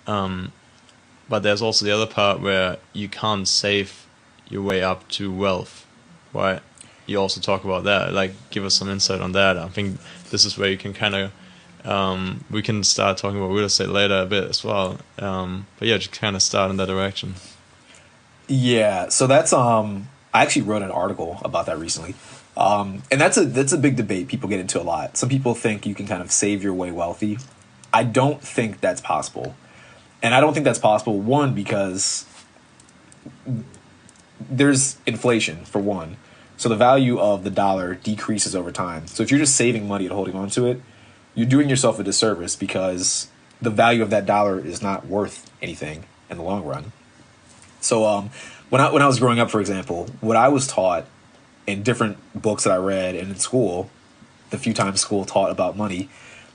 But there's also the other part where you can't save your way up to wealth, right? You also talk about that. Like, give us some insight on that. I think this is where you can kind of we can start talking about real estate later a bit as well. But yeah, just kind of start in that direction. Yeah, so that's I actually wrote an article about that recently. And that's a big debate people get into a lot. Some people think you can kind of save your way wealthy. I don't think that's possible. And I don't think that's possible, one, because there's inflation, for one. So the value of the dollar decreases over time. So if you're just saving money and holding on to it, you're doing yourself a disservice because the value of that dollar is not worth anything in the long run. So when I was growing up, for example, what I was taught in different books that I read and in school, the few times school taught about money,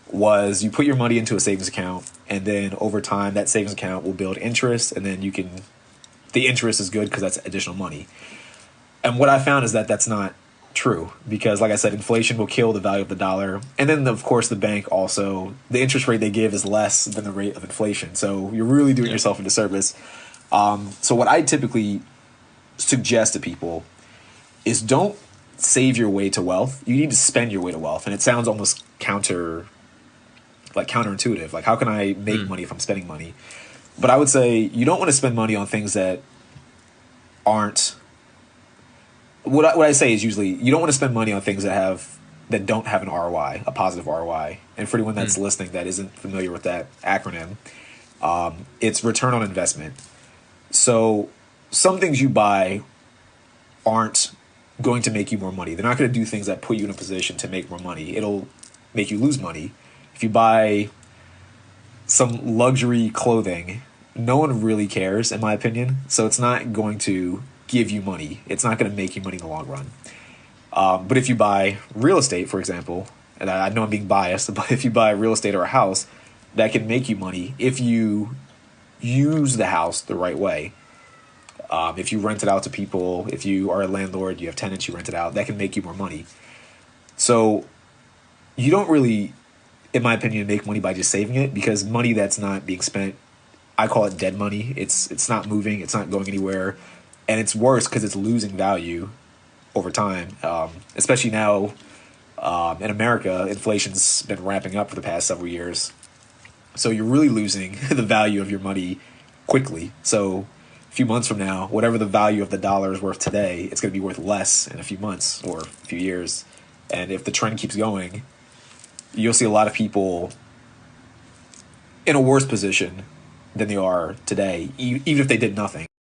was you put your money into a savings account, and then over time that savings account will build interest, and then the interest is good because that's additional money. And what I found is that that's not true because, like I said, inflation will kill the value of the dollar. And then, of course, the bank also, the interest rate they give is less than the rate of inflation. So you're really doing yourself a disservice. So what I typically suggest to people is don't save your way to wealth. You need to spend your way to wealth. And it sounds almost counterintuitive. Like, how can I make money if I'm spending money? But I would say you don't want to spend money on things that aren't. What I say is usually you don't want to spend money on things that don't have an ROI, a positive ROI. And for anyone that's listening that isn't familiar with that acronym, it's return on investment. So some things you buy aren't going to make you more money. They're not going to do things that put you in a position to make more money. It'll make you lose money. If you buy some luxury clothing, no one really cares, in my opinion. So it's not going to give you money. It's not going to make you money in the long run. But if you buy real estate, for example, and I know I'm being biased, but if you buy real estate or a house, that can make you money if you use the house the right way. If you rent it out to people, if you are a landlord, you have tenants, you rent it out, that can make you more money. So you don't really, in my opinion, make money by just saving it, because money that's not being spent, I call it dead money. It's not moving, it's not going anywhere, and it's worse because it's losing value over time. Especially now in America, inflation's been ramping up for the past several years, so you're really losing the value of your money quickly. So a few months from now, whatever the value of the dollar is worth today, it's going to be worth less in a few months or a few years. And if the trend keeps going, you'll see a lot of people in a worse position than they are today, even if they did nothing.